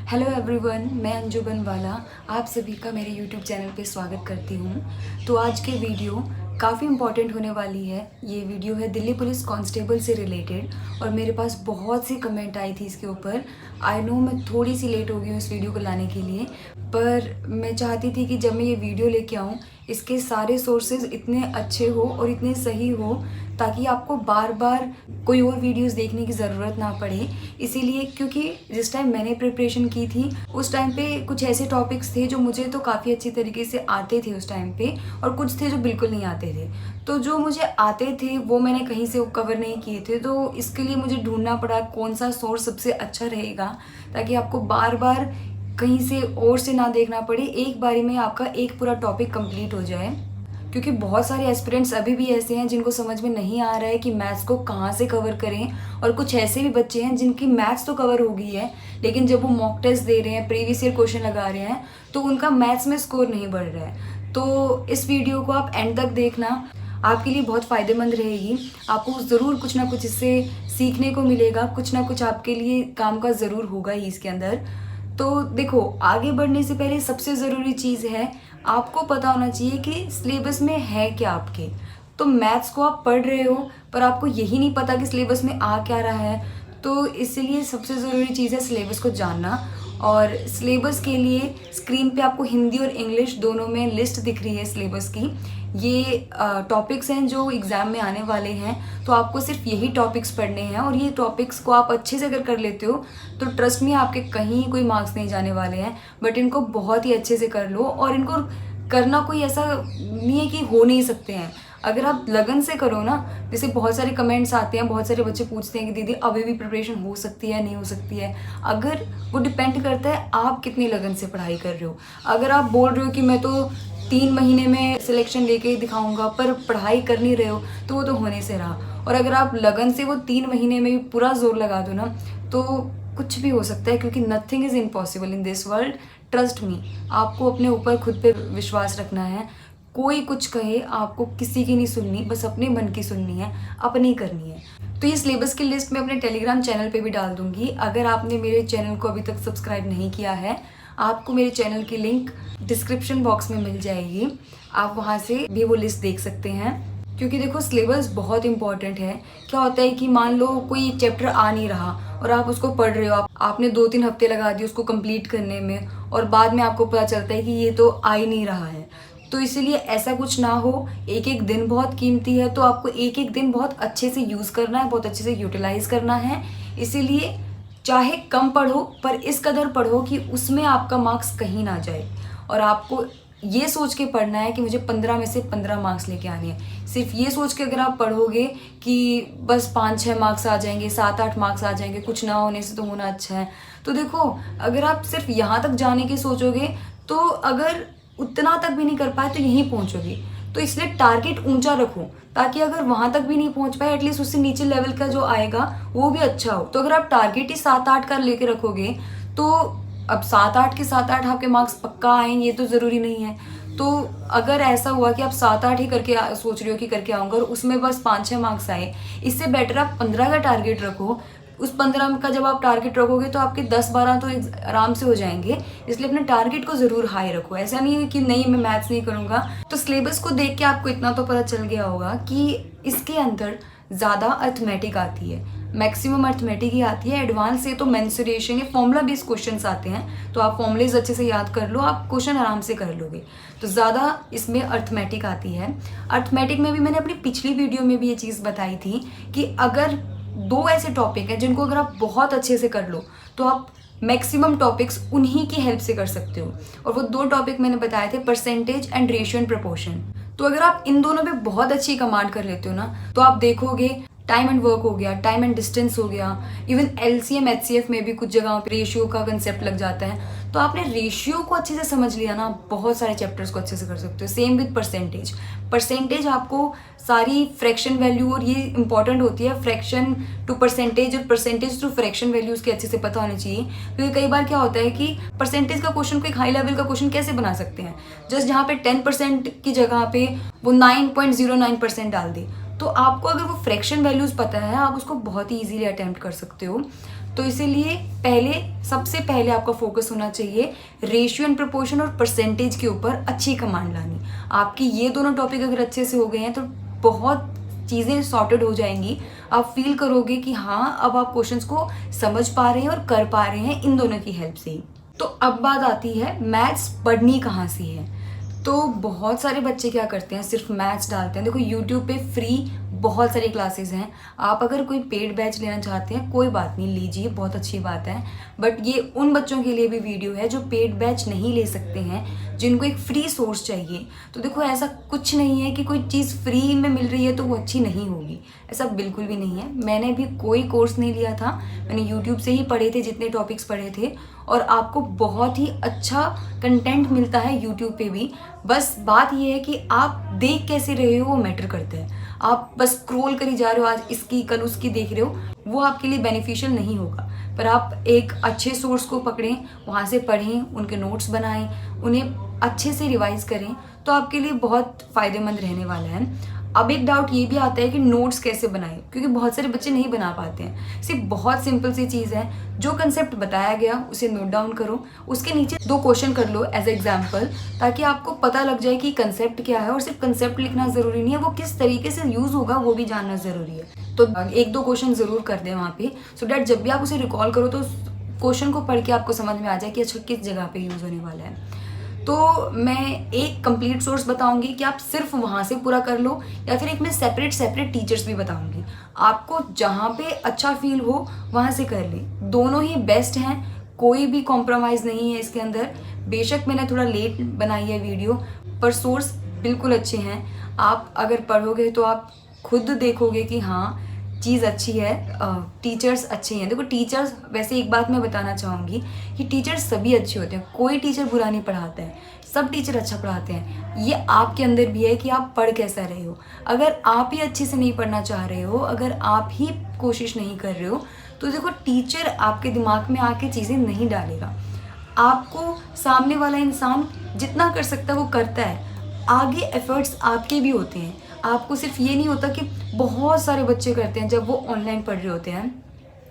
Hello everyone, मैं अंजू बनवाला आप सभी का मेरे यूट्यूब चैनल पे स्वागत करती हूँ। तो आज के वीडियो काफ़ी इम्पॉर्टेंट होने वाली है। ये वीडियो है दिल्ली पुलिस कांस्टेबल से रिलेटेड और मेरे पास बहुत सी कमेंट आई थी इसके ऊपर। आई नो मैं थोड़ी सी लेट हो गई हूँ इस वीडियो को लाने के लिए, पर मैं चाहती थी कि जब मैं ये वीडियो लेके आऊँ इसके सारे सोर्सेज इतने अच्छे हो और इतने सही हो ताकि आपको बार बार कोई और वीडियोस देखने की ज़रूरत ना पड़े। इसीलिए क्योंकि जिस टाइम मैंने प्रिपरेशन की थी उस टाइम पे कुछ ऐसे टॉपिक्स थे जो मुझे तो काफ़ी अच्छी तरीके से आते थे उस टाइम पे, और कुछ थे जो बिल्कुल नहीं आते थे। तो जो मुझे आते थे वो मैंने कहीं से कवर नहीं किए थे, तो इसके लिए मुझे ढूंढना पड़ा कौन सा सोर्स सबसे अच्छा रहेगा ताकि आपको बार बार कहीं से और से ना देखना पड़े, एक बारी में आपका एक पूरा टॉपिक कंप्लीट हो जाए। क्योंकि बहुत सारे एस्पिरेंट्स अभी भी ऐसे हैं जिनको समझ में नहीं आ रहा है कि मैथ्स को कहाँ से कवर करें, और कुछ ऐसे भी बच्चे हैं जिनकी मैथ्स तो कवर हो गई है लेकिन जब वो मॉक टेस्ट दे रहे हैं, प्रीवियस ईयर क्वेश्चन लगा रहे हैं, तो उनका मैथ्स में स्कोर नहीं बढ़ रहा है। तो इस वीडियो को आप एंड तक देखना, आपके लिए बहुत फ़ायदेमंद रहेगी। आपको ज़रूर कुछ ना कुछ इससे सीखने को मिलेगा, कुछ ना कुछ आपके लिए काम का ज़रूर होगा ही इसके अंदर। तो देखो, आगे बढ़ने से पहले सबसे ज़रूरी चीज़ है आपको पता होना चाहिए कि सिलेबस में है क्या आपके। तो मैथ्स को आप पढ़ रहे हो पर आपको यही नहीं पता कि सिलेबस में आ क्या रहा है, तो इसलिए सबसे ज़रूरी चीज़ है सिलेबस को जानना। और सिलेबस के लिए स्क्रीन पे आपको हिंदी और इंग्लिश दोनों में लिस्ट दिख रही है सिलेबस की। ये टॉपिक्स हैं जो एग्ज़ाम में आने वाले हैं, तो आपको सिर्फ यही टॉपिक्स पढ़ने हैं, और ये टॉपिक्स को आप अच्छे से अगर कर लेते हो तो ट्रस्ट में आपके कहीं कोई मार्क्स नहीं जाने वाले हैं। बट इनको बहुत ही अच्छे से कर लो, और इनको करना कोई ऐसा नहीं है कि हो नहीं सकते हैं। अगर आप लगन से करो ना, जैसे बहुत सारे कमेंट्स आते हैं, बहुत सारे बच्चे पूछते हैं कि दीदी अभी भी प्रिपरेशन हो सकती है नहीं हो सकती है। अगर वो डिपेंड करता है आप कितनी लगन से पढ़ाई कर रहे हो। अगर आप बोल रहे हो कि मैं तो 3 महीने में सिलेक्शन लेके ही दिखाऊंगा, पर पढ़ाई कर नहीं रहे हो, तो वो तो होने से रहा। और अगर आप लगन से वो 3 महीने में भी पूरा जोर लगा दो ना, तो कुछ भी हो सकता है, क्योंकि nothing is impossible in this world. Trust me, आपको अपने ऊपर खुद पे विश्वास रखना है। कोई कुछ कहे आपको किसी की नहीं सुननी, बस अपने मन की सुननी है, अपनी करनी है। तो ये सिलेबस की लिस्ट मैं अपने टेलीग्राम चैनल पे भी डाल दूंगी। अगर आपने मेरे चैनल को अभी तक सब्सक्राइब नहीं किया है, आपको मेरे चैनल की लिंक डिस्क्रिप्शन बॉक्स में मिल जाएगी, आप वहाँ से भी वो लिस्ट देख सकते हैं। क्योंकि देखो, सिलेबस बहुत इंपॉर्टेंट है। क्या होता है कि मान लो कोई चैप्टर आ नहीं रहा और आप उसको पढ़ रहे हो, आपने 2-3 हफ्ते लगा दिए उसको कंप्लीट करने में, और बाद में आपको पता चलता है कि ये तो आ ही नहीं रहा है। तो इसीलिए ऐसा कुछ ना हो। एक एक दिन बहुत कीमती है, तो आपको एक एक दिन बहुत अच्छे से यूज़ करना है, बहुत अच्छे से यूटिलाइज करना है। इसीलिए चाहे कम पढ़ो पर इस कदर पढ़ो कि उसमें आपका मार्क्स कहीं ना जाए। और आपको ये सोच के पढ़ना है कि मुझे 15 में से 15 मार्क्स लेके आने हैं। सिर्फ ये सोच के अगर आप पढ़ोगे कि बस 5-6 मार्क्स आ जाएंगे, 7-8 मार्क्स आ जाएंगे, कुछ ना होने से तो होना अच्छा है, तो देखो, अगर आप सिर्फ यहाँ तक जाने की सोचोगे तो अगर उतना तक भी नहीं कर पाए तो यहीं पहुँचोगे। तो इसलिए टारगेट ऊंचा रखो ताकि अगर वहां तक भी नहीं पहुंच पाए, एटलीस्ट उससे नीचे लेवल का जो आएगा वो भी अच्छा हो। तो अगर आप टारगेट ही 7-8 का लेके रखोगे, तो अब 7-8 के 7-8 आपके मार्क्स पक्का आए ये तो ज़रूरी नहीं है। तो अगर ऐसा हुआ कि आप 7-8 ही करके सोच रहे हो कि करके आऊँगा और उसमें बस 5-6 मार्क्स आए, इससे बेटर आप 15 का टारगेट रखो। उस 15 का जब आप टारगेट रखोगे तो आपके 10-12 तो आराम से हो जाएंगे। इसलिए अपने टारगेट को ज़रूर हाई रखो। ऐसा नहीं है कि नहीं मैं मैथ्स नहीं करूँगा। तो सिलेबस को देख के आपको इतना तो पता चल गया होगा कि इसके अंदर ज़्यादा अर्थमेटिक आती है, मैक्सिमम अर्थमेटिक ही आती है। एडवांस से तो मेंसुरेशन या फॉर्मूला बेस्ड क्वेश्चंस आते हैं, तो आप फॉर्मूलेज अच्छे से याद कर लो, आप क्वेश्चन आराम से कर लोगे। तो ज़्यादा इसमें अर्थमेटिक आती है। अर्थमेटिक में भी मैंने अपनी पिछली वीडियो में भी ये चीज़ बताई थी कि अगर 2 ऐसे टॉपिक हैं जिनको अगर आप बहुत अच्छे से कर लो तो आप मैक्सिमम टॉपिक्स उन्हीं की हेल्प से कर सकते हो। और वो 2 टॉपिक मैंने बताए थे, percentage and ratio and proportion. तो अगर आप इन दोनों पे बहुत अच्छी कमांड कर लेते हो ना, तो आप देखोगे टाइम एंड वर्क हो गया, टाइम एंड डिस्टेंस हो गया, इवन एलसीएम एचसीएफ में भी कुछ जगहों पे रेशियो का कंसेप्ट लग जाता है। तो आपने रेशियो को अच्छे से समझ लिया ना, बहुत सारे चैप्टर्स को अच्छे से कर सकते हो। Same with percentage. परसेंटेज आपको सारी फ्रैक्शन वैल्यू, और ये इंपॉर्टेंट होती है, फ्रैक्शन टू परसेंटेज और परसेंटेज टू फ्रैक्शन वैल्यू उसके अच्छे से पता होनी चाहिए। क्योंकि कई बार क्या होता है कि परसेंटेज का क्वेश्चन को एक हाई लेवल का क्वेश्चन कैसे बना सकते हैं, जस्ट जहाँ पे 10% की जगह पे वो 9.09% डाल दे। तो आपको अगर वो फ्रैक्शन वैल्यूज पता है, आप उसको बहुत ही इजीली अटेम्प्ट कर सकते हो। तो इसीलिए सबसे पहले आपका फोकस होना चाहिए रेशियो एंड प्रोपोर्शन और परसेंटेज के ऊपर अच्छी कमांड लानी। आपकी ये दोनों टॉपिक अगर अच्छे से हो गए हैं तो बहुत चीज़ें सॉर्टेड हो जाएंगी। आप फील करोगे कि हाँ, अब आप क्वेश्चंस को समझ पा रहे हैं और कर पा रहे हैं इन दोनों की हेल्प से ही। तो अब बात आती है मैथ्स पढ़नी कहाँ से है। तो बहुत सारे बच्चे क्या करते हैं, सिर्फ मैथ्स डालते हैं। देखो यूट्यूब पे फ्री बहुत सारी क्लासेस हैं। आप अगर कोई पेड बैच लेना चाहते हैं कोई बात नहीं, लीजिए, बहुत अच्छी बात है। बट ये उन बच्चों के लिए भी वीडियो है जो पेड बैच नहीं ले सकते हैं, जिनको एक फ्री सोर्स चाहिए। तो देखो ऐसा कुछ नहीं है कि कोई चीज़ फ्री में मिल रही है तो वो अच्छी नहीं होगी, ऐसा बिल्कुल भी नहीं है। मैंने भी कोई कोर्स नहीं लिया था, मैंने यूट्यूब से ही पढ़े थे जितने टॉपिक्स पढ़े थे, और आपको बहुत ही अच्छा कंटेंट मिलता है यूट्यूब पे भी। बस बात ये है कि आप देख कैसे रहे हो वो मैटर करता है। आप बस स्क्रॉल करी जा रहे हो, आज इसकी कल उसकी देख रहे हो, वो आपके लिए बेनिफिशियल नहीं होगा। पर आप एक अच्छे सोर्स को पकड़ें, वहाँ से पढ़ें, उनके नोट्स बनाएं, उन्हें अच्छे से रिवाइज करें, तो आपके लिए बहुत फ़ायदेमंद रहने वाला है। अब एक डाउट ये भी आता है कि नोट्स कैसे बनाएं, क्योंकि बहुत सारे बच्चे नहीं बना पाते हैं। सिर्फ बहुत सिंपल सी चीज़ है, जो कंसेप्ट बताया गया उसे नोट डाउन करो, उसके नीचे 2 क्वेश्चन कर लो एज एग्जाम्पल, ताकि आपको पता लग जाए कि कंसेप्ट क्या है। और सिर्फ कंसेप्ट लिखना ज़रूरी नहीं है, वो किस तरीके से यूज़ होगा वो भी जानना ज़रूरी है। तो 1-2 क्वेश्चन ज़रूर कर दें वहाँ पे, सो डैट जब भी आप उसे रिकॉल करो तो क्वेश्चन को पढ़ के आपको समझ में आ जाए कि अच्छा किस जगह पे यूज़ होने वाला है। तो मैं एक कंप्लीट सोर्स बताऊंगी कि आप सिर्फ वहाँ से पूरा कर लो, या फिर एक मैं सेपरेट टीचर्स भी बताऊंगी। आपको जहाँ पे अच्छा फील हो वहाँ से कर लें, दोनों ही बेस्ट हैं, कोई भी कॉम्प्रोमाइज़ नहीं है इसके अंदर। बेशक मैंने थोड़ा लेट बनाई है वीडियो, पर सोर्स बिल्कुल अच्छे हैं। आप अगर पढ़ोगे तो आप खुद देखोगे कि हाँ चीज़ अच्छी है, टीचर्स अच्छे हैं। देखो टीचर्स, वैसे एक बात मैं बताना चाहूँगी कि टीचर्स सभी अच्छे होते हैं, कोई टीचर बुरा नहीं पढ़ाता है, सब टीचर अच्छा पढ़ाते हैं। ये आपके अंदर भी है कि आप पढ़ कैसा रहे हो। अगर आप ही अच्छे से नहीं पढ़ना चाह रहे हो, अगर आप ही कोशिश नहीं कर रहे हो, तो देखो टीचर आपके दिमाग में आके चीज़ें नहीं डालेगा। आपको सामने वाला इंसान जितना कर सकता है वो करता है, आगे एफर्ट्स आपके भी होते हैं। आपको सिर्फ ये नहीं होता कि बहुत सारे बच्चे करते हैं, जब वो ऑनलाइन पढ़ रहे होते हैं,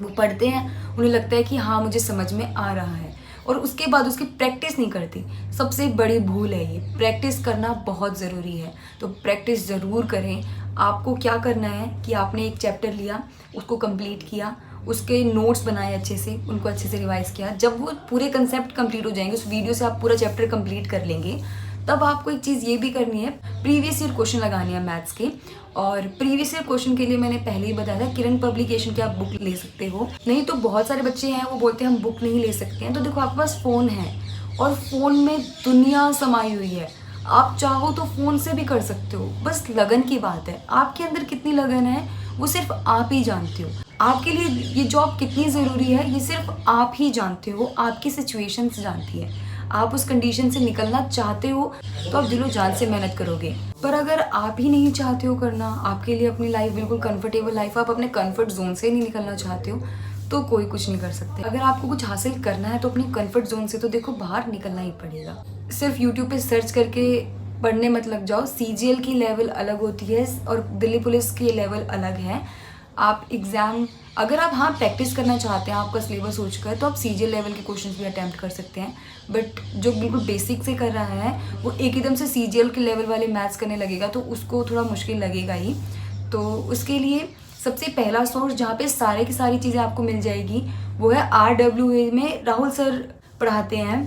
वो पढ़ते हैं, उन्हें लगता है कि हाँ मुझे समझ में आ रहा है, और उसके बाद उसकी प्रैक्टिस नहीं करती। सबसे बड़ी भूल है ये, प्रैक्टिस करना बहुत ज़रूरी है। तो प्रैक्टिस ज़रूर करें। आपको क्या करना है कि आपने एक चैप्टर लिया, उसको कंप्लीट किया, उसके नोट्स बनाए अच्छे से, उनको अच्छे से रिवाइज़ किया। जब वो पूरे कंसेप्ट कंप्लीट हो जाएंगे, उस वीडियो से आप पूरा चैप्टर कंप्लीट कर लेंगे, तब आपको एक चीज़ ये भी करनी है, प्रीवियस ईयर क्वेश्चन लगाने हैं मैथ्स के। और प्रीवियस ईयर क्वेश्चन के लिए मैंने पहले ही बताया था, किरण पब्लिकेशन की आप बुक ले सकते हो। नहीं तो बहुत सारे बच्चे हैं वो बोलते हैं हम बुक नहीं ले सकते हैं। तो देखो आपके पास फ़ोन है, और फ़ोन में दुनिया समाई हुई है, आप चाहो तो फ़ोन से भी कर सकते हो। बस लगन की बात है, आपके अंदर कितनी लगन है वो सिर्फ आप ही जानते हो। आपके लिए ये जॉब कितनी ज़रूरी है ये सिर्फ आप ही जानते हो, आपकी सिचुएशंस जानती है। आप उस कंडीशन से निकलना चाहते हो तो आप दिलो जान से मेहनत करोगे। पर अगर आप ही नहीं चाहते हो करना, आपके लिए अपनी लाइफ बिल्कुल कंफर्टेबल लाइफ, आप अपने कंफर्ट जोन से नहीं निकलना चाहते हो, तो कोई कुछ नहीं कर सकते। अगर आपको कुछ हासिल करना है तो अपनी कंफर्ट जोन से तो देखो बाहर निकलना ही पड़ेगा। सिर्फ यूट्यूब पे सर्च करके पढ़ने मत लग जाओ। CGL की लेवल अलग होती है और दिल्ली पुलिस की लेवल अलग है। आप एग्ज़ाम, अगर आप हाँ प्रैक्टिस करना चाहते हैं आपका सिलेबस सोच कर, तो आप CGL लेवल के क्वेश्चंस भी अटैम्प्ट कर सकते हैं। बट जो बिल्कुल बेसिक से कर रहा है वो एकदम से CGL के लेवल वाले मैथ्स करने लगेगा तो उसको थोड़ा मुश्किल लगेगा ही। तो उसके लिए सबसे पहला सोर्स जहाँ पे सारे की सारी चीज़ें आपको मिल जाएगी वो है RWA में राहुल सर पढ़ाते हैं,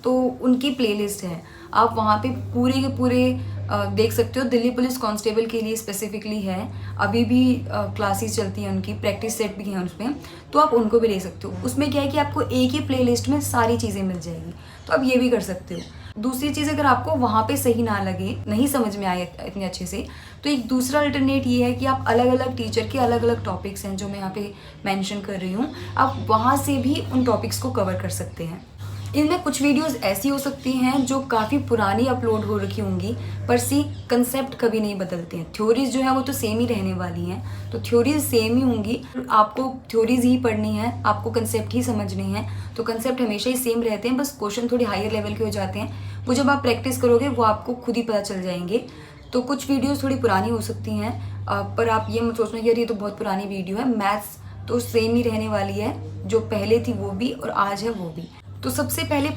तो उनकी प्लेलिस्ट है। आप वहाँ पे पूरे के पूरे देख सकते हो। दिल्ली पुलिस कांस्टेबल के लिए स्पेसिफिकली है, अभी भी क्लासेस चलती हैं उनकी, प्रैक्टिस सेट भी हैं उसमें, तो आप उनको भी ले सकते हो। उसमें क्या है कि आपको एक ही प्लेलिस्ट में सारी चीज़ें मिल जाएगी, तो आप ये भी कर सकते हो। दूसरी चीज़, अगर आपको वहाँ पे सही ना लगे, नहीं समझ में आए इतने अच्छे से, तो एक दूसरा अल्टरनेट ये है कि आप अलग अलग टीचर के अलग अलग टॉपिक्स हैं जो मैं यहाँ पे मेंशन कर रही हूँ, आप वहाँ से भी उन टॉपिक्स को कवर कर सकते हैं। इनमें कुछ वीडियोस ऐसी हो सकती हैं जो काफ़ी पुरानी अपलोड हो रखी होंगी, पर कंसेप्ट कभी नहीं बदलते हैं। थ्योरीज जो है वो तो सेम ही रहने वाली हैं, तो थ्योरीज सेम ही होंगी। आपको थ्योरीज ही पढ़नी है, आपको कंसेप्ट ही समझने हैं, तो कंसेप्ट हमेशा ही सेम रहते हैं, बस क्वेश्चन थोड़े हायर लेवल के हो जाते हैं। वो जब आप प्रैक्टिस करोगे वो आपको खुद ही पता चल जाएंगे। तो कुछ वीडियोज़ थोड़ी पुरानी हो सकती हैं, पर आप ये मत सोचना कि यार ये तो बहुत पुरानी वीडियो है, मैथ्स तो सेम ही रहने वाली है, जो पहले थी वो भी और आज है वो भी। तो सबसे पहले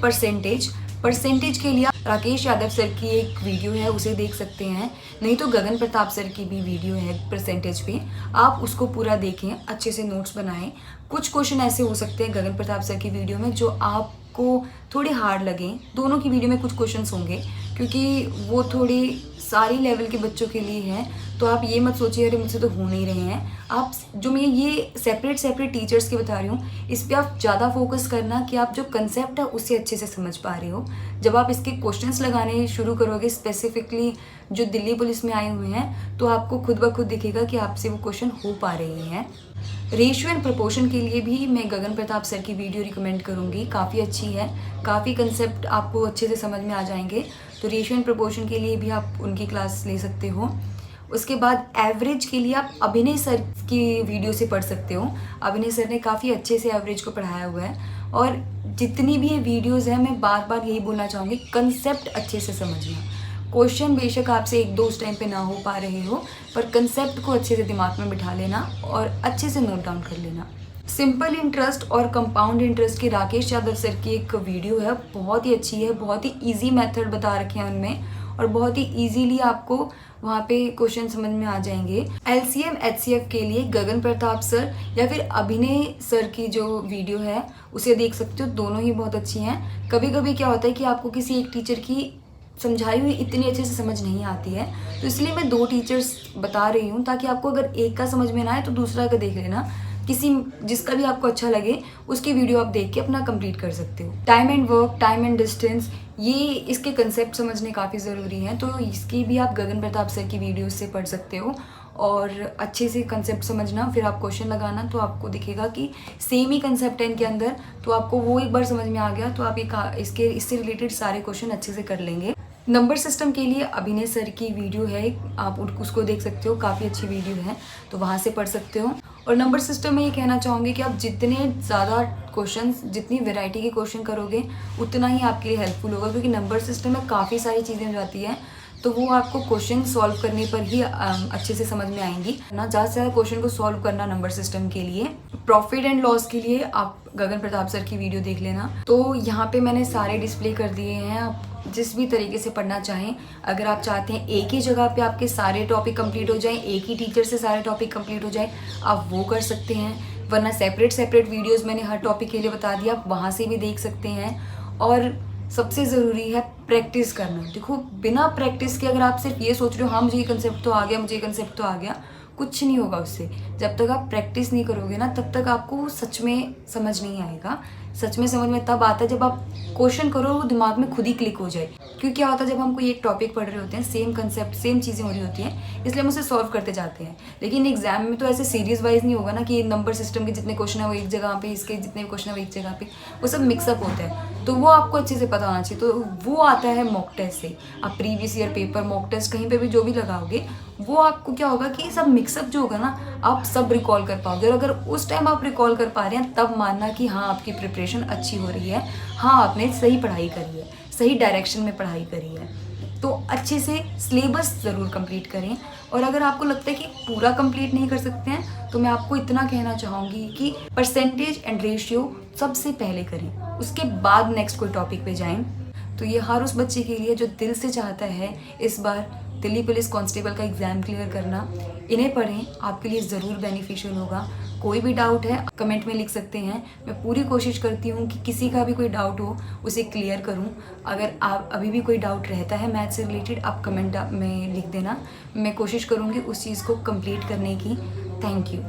परसेंटेज के लिए राकेश यादव सर की एक वीडियो है, उसे देख सकते हैं, नहीं तो गगन प्रताप सर की भी वीडियो है परसेंटेज पे, आप उसको पूरा देखें, अच्छे से नोट्स बनाएं। कुछ क्वेश्चन ऐसे हो सकते हैं गगन प्रताप सर की वीडियो में जो आपको थोड़े हार्ड लगें, दोनों की वीडियो में कुछ क्वेश्चंस होंगे क्योंकि वो थोड़े सारी लेवल के बच्चों के लिए हैं, तो आप ये मत सोचिए अरे मुझसे तो हो नहीं रहे हैं। आप जो मैं ये सेपरेट टीचर्स के बता रही हूँ, इस पर आप ज़्यादा फोकस करना कि आप जो कंसेप्ट है उसे अच्छे से समझ पा रहे हो। जब आप इसके क्वेश्चंस लगाने शुरू करोगे स्पेसिफिकली जो दिल्ली पुलिस में आए हुए हैं, तो आपको खुद ब खुद दिखेगा कि आपसे वो क्वेश्चन हो पा रहे हैं। रेशियो एंड प्रोपोर्शन के लिए भी मैं गगन प्रताप सर की वीडियो रिकमेंड करूँगी, काफ़ी अच्छी है, काफ़ी कंसेप्ट आपको अच्छे से समझ में आ जाएंगे। तो रेशियो एंड प्रोपोर्शन के लिए भी आप उनकी क्लास ले सकते हो। उसके बाद एवरेज के लिए आप अभिनय सर की वीडियो से पढ़ सकते हो। अभिनय सर ने काफ़ी अच्छे से एवरेज को पढ़ाया हुआ है। और जितनी भी ये वीडियोज़ हैं, मैं बार बार यही बोलना चाहूँगी, कंसेप्ट अच्छे से समझना। क्वेश्चन बेशक आपसे एक दो उस टाइम पे ना हो पा रहे हो, पर कंसेप्ट को अच्छे से दिमाग में बिठा लेना और अच्छे से नोट डाउन कर लेना। सिंपल इंटरेस्ट और कंपाउंड इंटरेस्ट की राकेश यादव सर की एक वीडियो है, बहुत ही अच्छी है, बहुत ही इजी मेथड बता रखे हैं उनमें और बहुत ही इजीली आपको वहाँ पे क्वेश्चन समझ में आ जाएंगे। LCM HCF के लिए गगन प्रताप सर या फिर अभिनय सर की जो वीडियो है उसे देख सकते हो, दोनों ही बहुत अच्छी हैं। कभी कभी क्या होता है कि आपको किसी एक टीचर की समझाई हुई इतनी अच्छे से समझ नहीं आती है, तो इसलिए मैं 2 टीचर्स बता रही हूँ ताकि आपको अगर एक का समझ में ना आए तो दूसरा का देख लेना, किसी जिसका भी आपको अच्छा लगे उसकी वीडियो आप देख के अपना कंप्लीट कर सकते हो। Time and work, time and distance, ये इसके कंसेप्ट समझने काफ़ी ज़रूरी हैं, तो इसकी भी आप गगन प्रताप सर की वीडियो से पढ़ सकते हो और अच्छे से कंसेप्ट समझना, फिर आप क्वेश्चन लगाना, तो आपको दिखेगा कि सेम ही कंसेप्ट है इनके अंदर, तो आपको वो एक बार समझ में आ गया तो आप इससे रिलेटेड सारे क्वेश्चन अच्छे से कर लेंगे। नंबर सिस्टम के लिए अभिनय सर की वीडियो है, आप उसको देख सकते हो, काफ़ी अच्छी वीडियो है, तो वहाँ से पढ़ सकते हो। और नंबर सिस्टम में ये कहना चाहूँगी कि आप जितने ज़्यादा क्वेश्चंस, जितनी वैरायटी के क्वेश्चन करोगे उतना ही आपके लिए हेल्पफुल होगा, क्योंकि नंबर सिस्टम में काफ़ी सारी चीज़ें हो जाती हैं, तो वो आपको क्वेश्चन सॉल्व करने पर ही अच्छे से समझ में आएंगी ना। ज़्यादा से ज़्यादा क्वेश्चन को सॉल्व करना नंबर सिस्टम के लिए। प्रॉफिट एंड लॉस के लिए आप गगन प्रताप सर की वीडियो देख लेना। तो यहाँ पे मैंने सारे डिस्प्ले कर दिए हैं, आप जिस भी तरीके से पढ़ना चाहें। अगर आप चाहते हैं एक ही जगह पे आपके सारे टॉपिक कंप्लीट हो जाएं, एक ही टीचर से सारे टॉपिक कंप्लीट हो जाए, आप वो कर सकते हैं, वरना सेपरेट वीडियोज़ मैंने हर टॉपिक के लिए बता दिया, आप वहाँ से भी देख सकते हैं। और सबसे ज़रूरी है प्रैक्टिस करना। देखो, बिना प्रैक्टिस के अगर आप सिर्फ ये सोच रहे हो हाँ मुझे ये कंसेप्ट तो आ गया, मुझे ये कंसेप्ट तो आ गया, कुछ नहीं होगा उससे। जब तक आप प्रैक्टिस नहीं करोगे ना, तब तक आपको सच में समझ नहीं आएगा। सच में समझ में तब आता है जब आप क्वेश्चन करो, वो दिमाग में खुद ही क्लिक हो जाए। क्योंकि क्या होता है, जब हम कोई एक टॉपिक पढ़ रहे होते हैं, सेम कंसेप्ट, सेम चीज़ें हो रही होती हैं, इसलिए हम उसे सॉल्व करते जाते हैं। लेकिन एग्जाम में तो ऐसे सीरीज वाइज नहीं होगा ना कि नंबर सिस्टम के जितने क्वेश्चन है वो एक जगह पे, इसके जितने क्वेश्चन है वो एक जगह पे, वो सब मिक्सअप होता है। तो वो आपको अच्छे से पता होना चाहिए। तो वो आता है मॉक टेस्ट से। आप previous year paper, mock test कहीं पे भी जो भी लगाओगे, वो आपको क्या होगा कि सब मिक्सअप जो होगा ना, आप सब रिकॉल कर पाओगे। और अगर उस टाइम आप रिकॉल कर पा रहे हैं, तब मानना कि हाँ आपकी प्रिपरेशन अच्छी हो रही है, हाँ आपने सही पढ़ाई करी है, सही डायरेक्शन में पढ़ाई करी है। तो अच्छे से सिलेबस ज़रूर कंप्लीट करें। और अगर आपको लगता है कि पूरा कंप्लीट नहीं कर सकते हैं, तो मैं आपको इतना कहना चाहूँगी कि परसेंटेज एंड रेशियो सबसे पहले करें, उसके बाद नेक्स्ट कोई टॉपिक पे जाएं। तो ये हर उस बच्चे के लिए जो दिल से चाहता है इस बार दिल्ली पुलिस कांस्टेबल का एग्ज़ाम क्लियर करना, इन्हें पढ़ें, आपके लिए ज़रूर बेनिफिशियल होगा। कोई भी डाउट है कमेंट में लिख सकते हैं, मैं पूरी कोशिश करती हूँ कि किसी का भी कोई डाउट हो उसे क्लियर करूँ। अगर आप अभी भी कोई डाउट रहता है मैथ से रिलेटेड, आप कमेंट में लिख देना, मैं कोशिश करूँगी उस चीज़ को कंप्लीट करने की। Thank you.